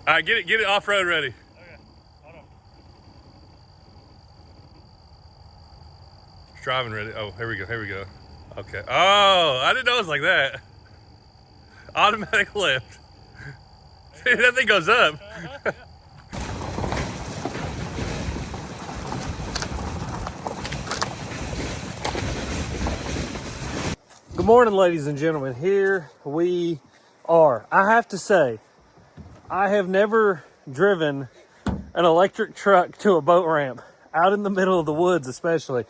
All right, get it off-road ready. Okay, hold on. It's driving ready. Oh, here we go. Okay. Oh, I didn't know it was like that. Automatic lift. See, that thing goes up. Yeah. Good morning, ladies and gentlemen. Here we are. I have to say, I have never driven an electric truck to a boat ramp, out in the middle of the woods especially.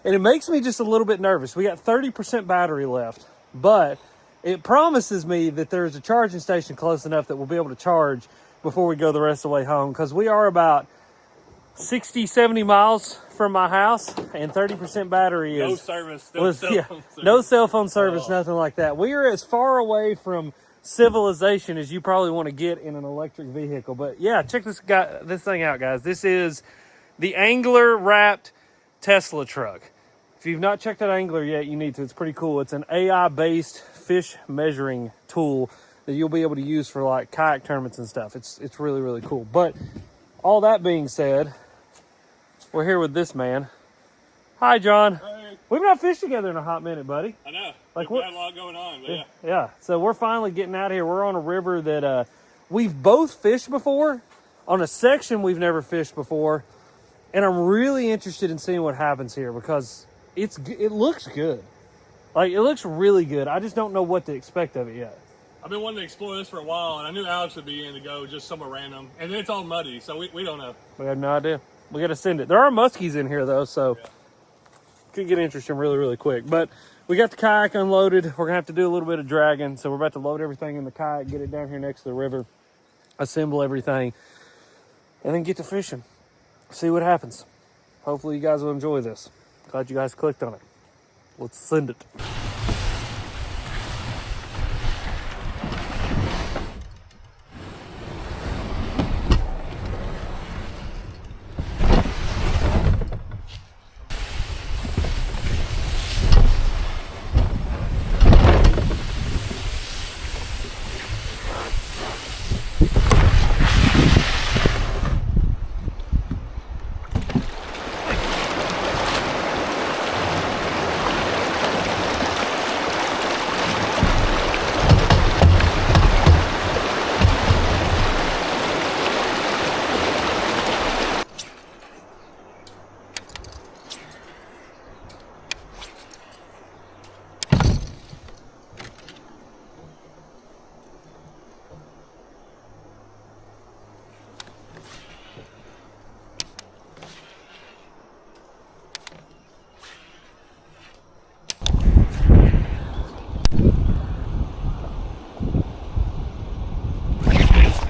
And it makes me just a little bit nervous. We got 30% battery left, but it promises me that there's a charging station close enough that we'll be able to charge before we go the rest of the way home, because we are about 60, 70 miles from my house, and 30% battery is... No service. No cell phone service, nothing like that. We are as far away from civilization as you probably want to get in an electric vehicle. But yeah, check this thing out, guys. This is the Angler wrapped Tesla truck. If you've not checked out Angler yet, you need to. It's pretty cool. It's an AI-based fish measuring tool that you'll be able to use for like kayak tournaments and stuff. It's really, really cool. But all that being said, we're here with this man. Hi, John. Hey. We've not fished together in a hot minute, buddy. I know. Like We've what? got a lot going on, but yeah. Yeah. So we're finally getting out of here. We're on a river that we've both fished before, on a section we've never fished before, and I'm really interested in seeing what happens here because it looks good. Like, it looks really good. I just don't know what to expect of it yet. I've been wanting to explore this for a while, and I knew Alex would be in to go just somewhere random. And then it's all muddy, so we don't know. We have no idea. We got to send it. There are muskies in here, though, so could get interesting really, really quick. But we got the kayak unloaded. We're going to have to do a little bit of dragging, so we're about to load everything in the kayak, get it down here next to the river, assemble everything, and then get to fishing. See what happens. Hopefully you guys will enjoy this. Glad you guys clicked on it. Let's send it.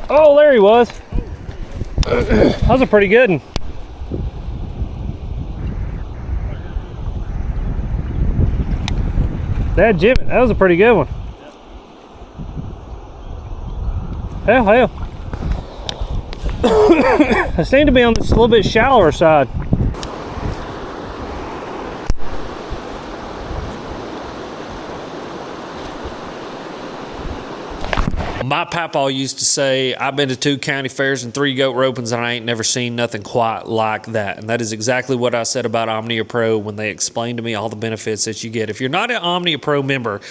Oh, there he was. That was a pretty good one. Dadjimmit, that was a pretty good one. Hell. I seem to be on this a little bit shallower side. My papaw used to say, I've been to 2 county fairs and 3 goat ropings, and I ain't never seen nothing quite like that. And that is exactly what I said about Omnia Pro when they explained to me all the benefits that you get. If you're not an Omnia Pro member,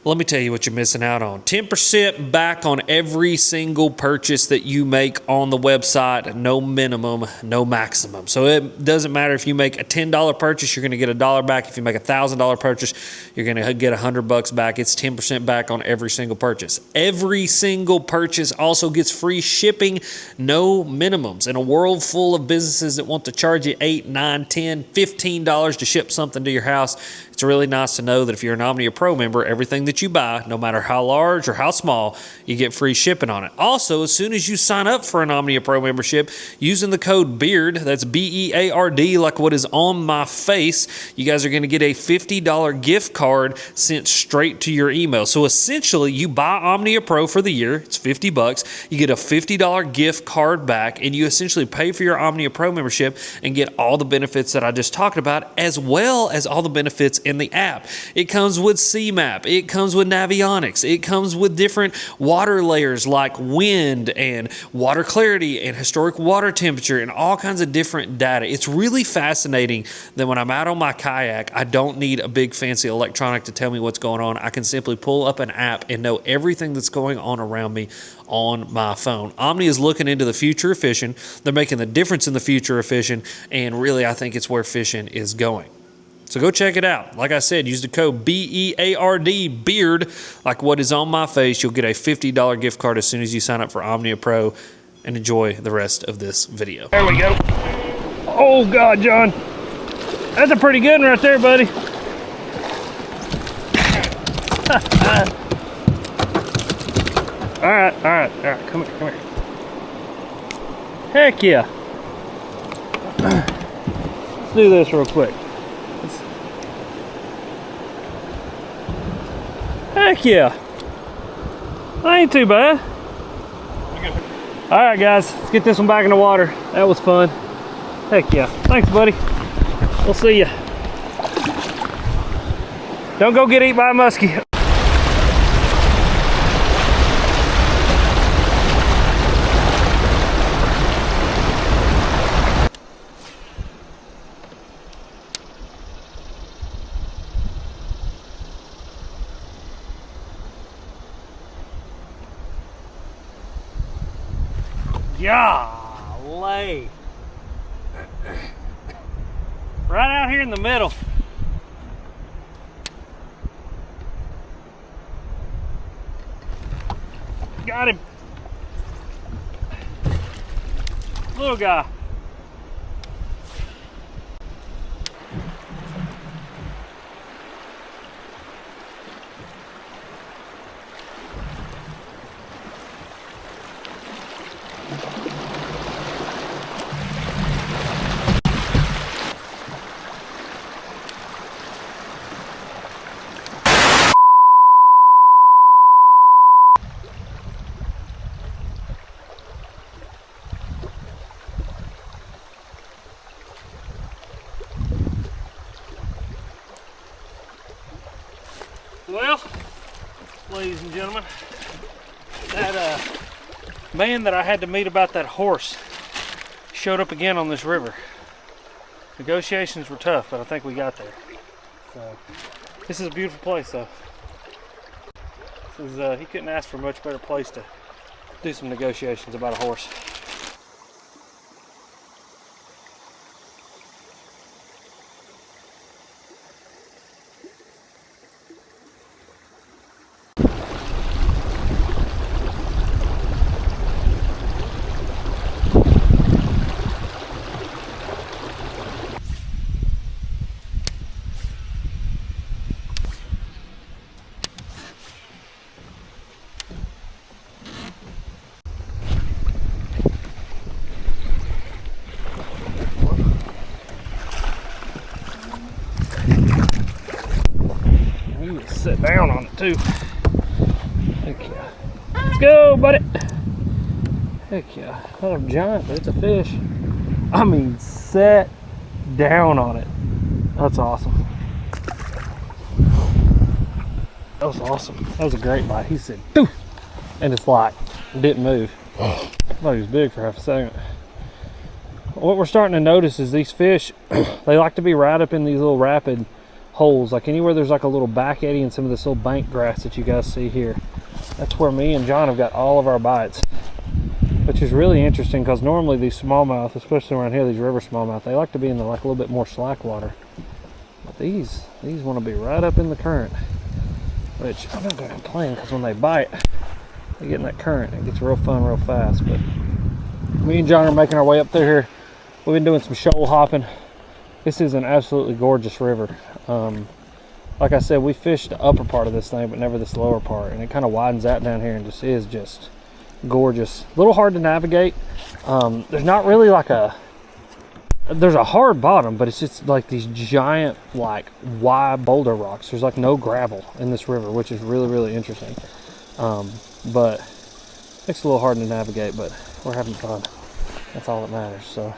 let me tell you what you're missing out on. 10% back on every single purchase that you make on the website. No minimum, no maximum. So it doesn't matter if you make a $10 purchase, you're going to get $1 back. If you make a $1,000 purchase, you're going to get $100 back. It's 10% back on every single purchase. Every single purchase also gets free shipping, no minimums. In a world full of businesses that want to charge you $8, $9, $10, $15 to ship something to your house, it's really nice to know that if you're an Omnia Pro member, everything that you buy, no matter how large or how small, you get free shipping on it. Also, as soon as you sign up for an Omnia Pro membership, using the code BEARD, that's B-E-A-R-D, like what is on my face, you guys are going to get a $50 gift card sent straight to your email. So essentially, you buy Omnia Pro for the year, it's $50, you get a $50 gift card back, and you essentially pay for your Omnia Pro membership and get all the benefits that I just talked about, as well as all the benefits in the app. It comes with CMAP. It comes with Navionics. It comes with different water layers like wind and water clarity and historic water temperature and all kinds of different data. It's really fascinating that when I'm out on my kayak, I don't need a big fancy electronic to tell me what's going on. I can simply pull up an app and know everything that's going on around me on my phone. Omni is looking into the future of fishing. They're making the difference in the future of fishing, and really I think it's where fishing is going. So go check it out. Like I said, use the code BEARD, BEARD, like what is on my face. You'll get a $50 gift card as soon as you sign up for Omnia Pro, and enjoy the rest of this video. There we go. Oh God, John. That's a pretty good one right there, buddy. All right, come here. Heck yeah. Let's do this real quick. Heck yeah. That ain't too bad. All right, guys, let's get this one back in the water. That was fun. Heck yeah. Thanks, buddy. We'll see ya. Don't go get eaten by a muskie. Golly. Right out here in the middle. Got him. Little guy. Well, ladies and gentlemen, that man that I had to meet about that horse showed up again on this river. Negotiations were tough, but I think we got there. So, this is a beautiful place, though. This is, he couldn't ask for a much better place to do some negotiations about a horse. Sit down on it too. Heck yeah. Let's go, buddy. Heck yeah. Not a giant, but it's a fish. I mean, set down on it. That's awesome. That was awesome. That was a great bite. He said, "Doof," and it's like, didn't move. I thought he was big for half a second. What we're starting to notice is these fish, they like to be right up in these little rapid holes, like anywhere there's like a little back eddy and some of this little bank grass that you guys see here. That's where me and John have got all of our bites, which is really interesting because normally these smallmouth, especially around here, these river smallmouth, they like to be in the like a little bit more slack water. But these want to be right up in the current, which I'm not going to complain because when they bite, they get in that current. It gets real fun real fast. But me and John are making our way up through here. We've been doing some shoal hopping. This is an absolutely gorgeous river. Like I said, we fished the upper part of this thing, but never this lower part, and it kind of widens out down here and just is just gorgeous. A little hard to navigate. There's not really like there's a hard bottom, but it's just like these giant, like wide boulder rocks. There's like no gravel in this river, which is really, really interesting. But it's a little hard to navigate, but we're having fun. That's all that matters. So.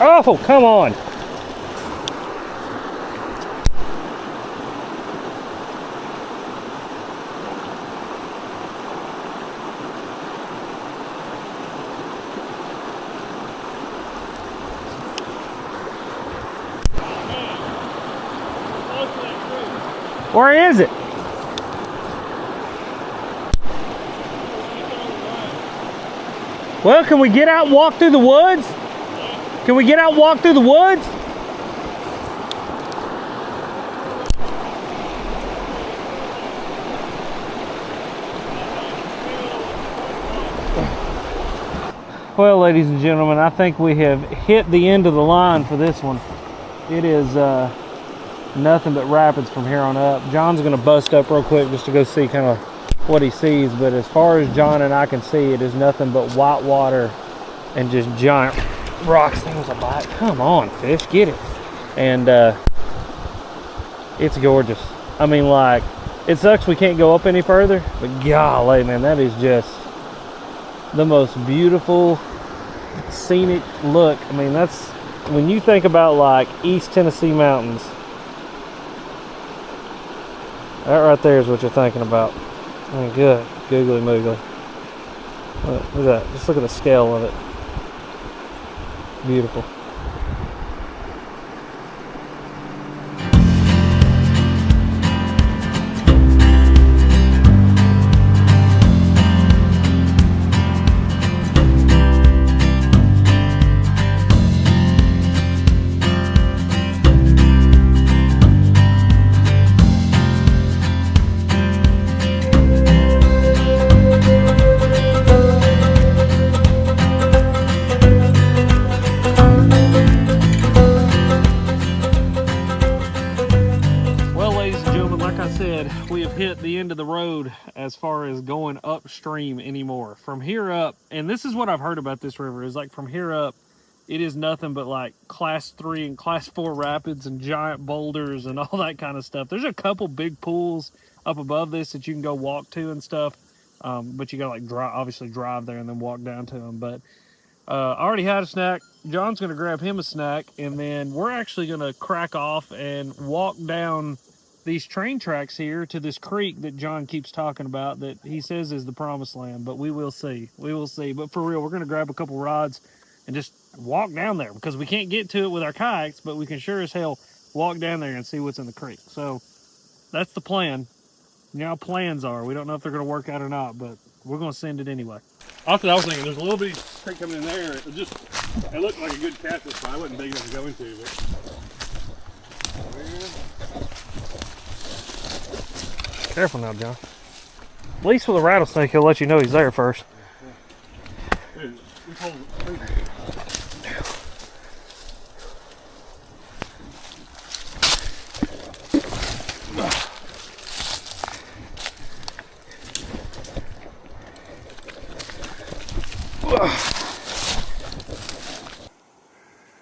Oh, come on. Where is it? Well, can we get out and walk through the woods? Can we get out and walk through the woods? Well, ladies and gentlemen, I think we have hit the end of the line for this one. It is nothing but rapids from here on up. John's going to bust up real quick just to go see kind of what he sees, but as far as John and I can see, it is nothing but white water and just giant rocks. Things a bite. Come on, fish, get it. And it's gorgeous. I mean, like, it sucks we can't go up any further, but golly, man, that is just the most beautiful scenic look. I mean, that's when you think about like East Tennessee mountains, that right there is what you're thinking about. I mean, good googly moogly. Look at that, just look at the scale of it. Beautiful. We have hit the end of the road as far as going upstream anymore. From here up, and this is what I've heard about this river, is like from here up, it is nothing but like class 3 and class 4 rapids and giant boulders and all that kind of stuff. There's a couple big pools up above this that you can go walk to and stuff, but you gotta like obviously drive there and then walk down to them. But I already had a snack. John's gonna grab him a snack, and then we're actually gonna crack off and walk down these train tracks here to this creek that John keeps talking about that he says is the promised land, but we will see. We will see. But for real, we're going to grab a couple rods and just walk down there because we can't get to it with our kayaks, but we can sure as hell walk down there and see what's in the creek. So that's the plan. You know how plans are. We don't know if they're going to work out or not, but we're going to send it anyway. That's what I was thinking. There's a little bitty creek coming in there. It looked like a good catfish spot. It wasn't big enough to go into, but careful now, John. At least with a rattlesnake, he'll let you know he's there first. Dude, this hole's crazy.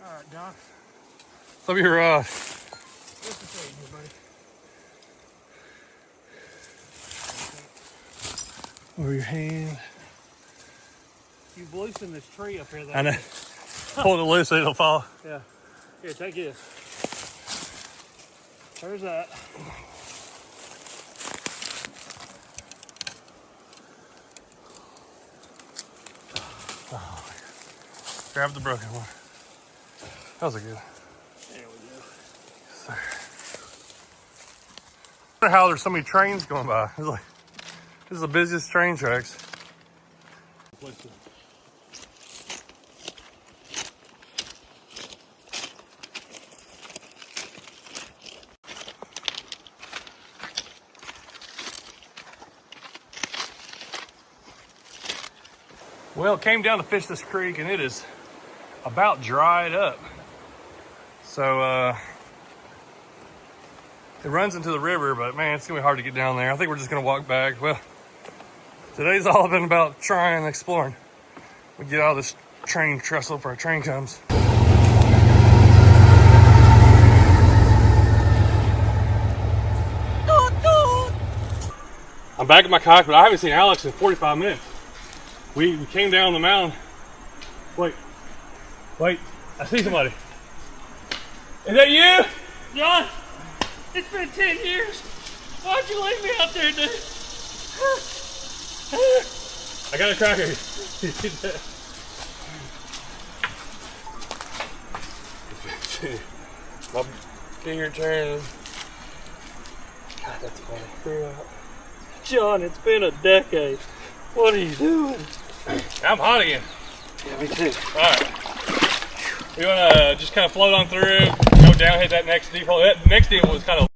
Alright, John. Some of your What's the thing here, buddy? over your hand. You've loosened this tree up here. I know. Hold it loose so it'll fall. Yeah. Here, take this. There's that. Oh, grab the broken one. That was a good. There we go. Yes, sir. I wonder how there's so many trains going by. It's like, this is the busiest train tracks. Well, came down to fish this creek and it is about dried up. So it runs into the river, but man, it's gonna be hard to get down there. I think we're just gonna walk back. Well, today's all been about trying and exploring. We get out of this train trestle before our train comes. I'm back at my kayak, but I haven't seen Alex in 45 minutes. We came down the mountain. Wait, I see somebody. Is that you? John, it's been 10 years. Why'd you leave me out there, dude? I got a cracker. My finger turns. God, that's funny. John, it's been a decade. What are you doing? I'm hot again. Yeah, me too. All right. We want to just kind of float on through, go down, hit that next deep hole. That next deep was kind of.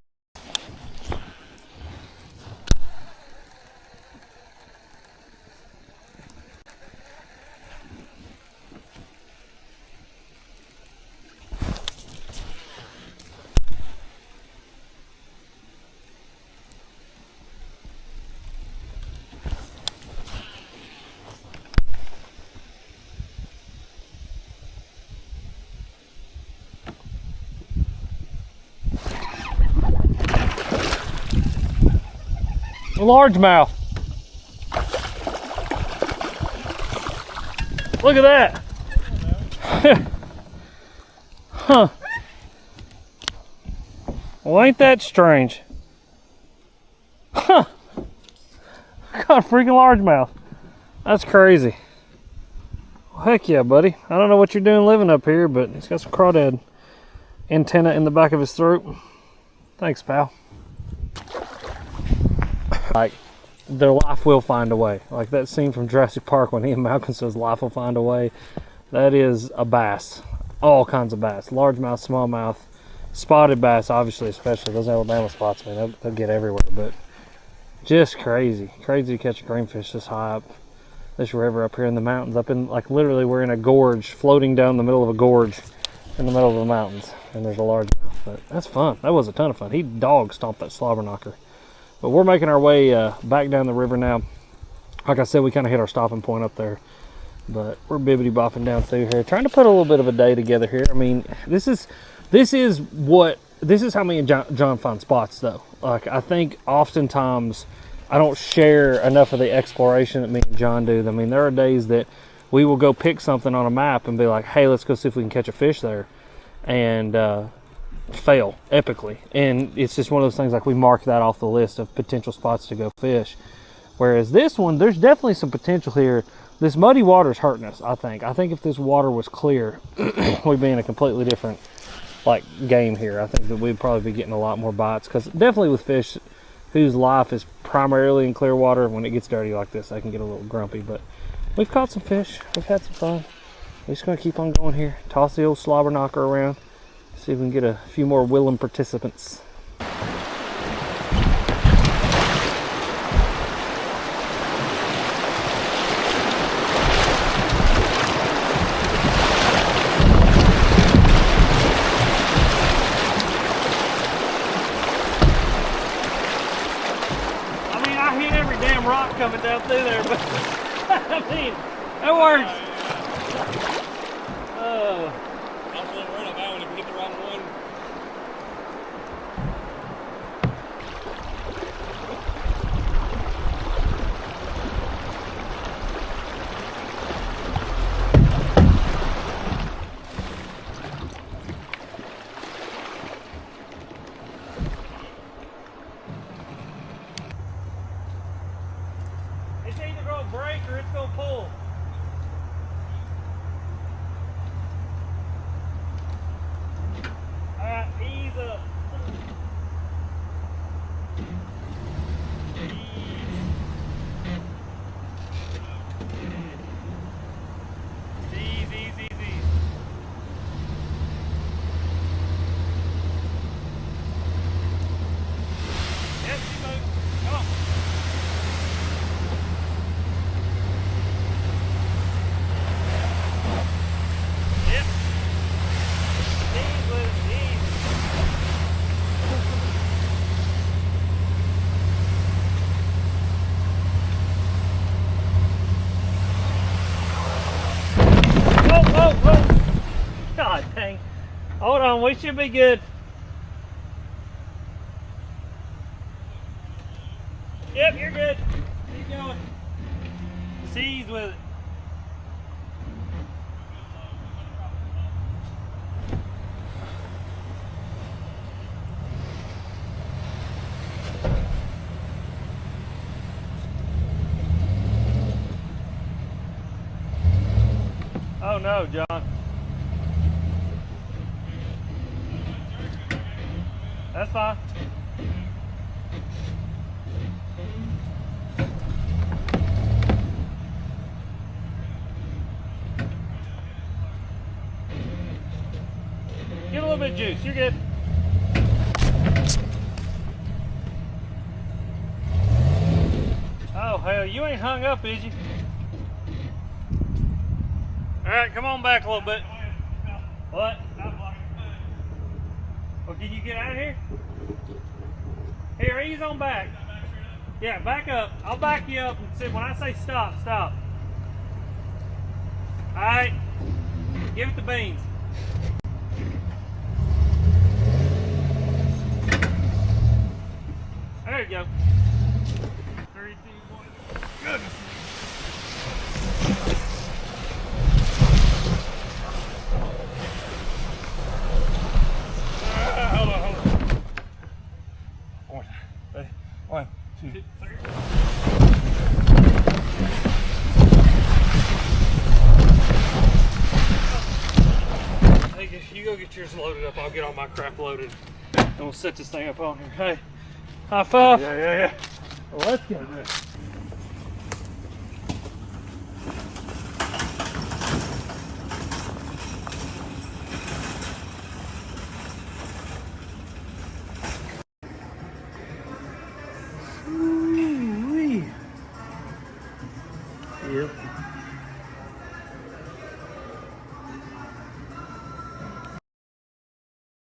Largemouth. Look at that. Huh. Well, ain't that strange? Huh. Got a freaking largemouth. That's crazy. Well, heck yeah, buddy. I don't know what you're doing living up here, but he's got some crawdad antenna in the back of his throat. Thanks, pal. Like, their life will find a way. Like that scene from Jurassic Park when Ian Malcolm says life will find a way. That is a bass. All kinds of bass. Largemouth, smallmouth, spotted bass, obviously, especially. Those Alabama spots, man, they'll get everywhere. But just crazy. Crazy to catch a greenfish this high up this river up here in the mountains. Up in, like, literally we're in a gorge, floating down the middle of a gorge in the middle of the mountains. And there's a largemouth. But that's fun. That was a ton of fun. He dog stomped that slobber knocker. But we're making our way back down the river now. Like I said, we kind of hit our stopping point up there. But we're bibbity bopping down through here, trying to put a little bit of a day together here. I mean, this is how me and John find spots, though. Like, I think oftentimes I don't share enough of the exploration that me and John do. I mean, there are days that we will go pick something on a map and be like, hey, let's go see if we can catch a fish there. And fail epically, and it's just one of those things, like, we mark that off the list of potential spots to go fish. Whereas this one, there's definitely some potential here. This muddy water's hurting us. I think if this water was clear, we'd be in a completely different, like, game here. I think that we'd probably be getting a lot more bites, because definitely with fish whose life is primarily in clear water, when it gets dirty like this, they can get a little grumpy. But we've caught some fish, we've had some fun. We're just gonna keep on going here, toss the old slobber knocker around, see if we can get a few more willing participants. I mean, I hit every damn rock coming down through there, but I mean, that works. It's either going to break or it's going to pull. Alright, ease up. Ease. Yep, keep moving. Come on. Yep. Ease with it, ease. Whoa. God dang. Hold on, we should be good. Yep, you're good. Keep going. Seize with it. Oh no, John. That's fine. Give it a little bit of juice. You're good. Oh hell, you ain't hung up, is you? All right, come on back a little bit. What? Well, can you get out of here? Here, ease on back. Yeah, back up. I'll back you up and say when I say stop, stop. All right, give it the beans. There you go. 3, 2, 1. Goodness. Hold on. Ready? 1, 2, 3. Hey, if you go get yours loaded up, I'll get all my crap loaded, and we'll set this thing up on here. Hey, high five. Yeah. Let's go.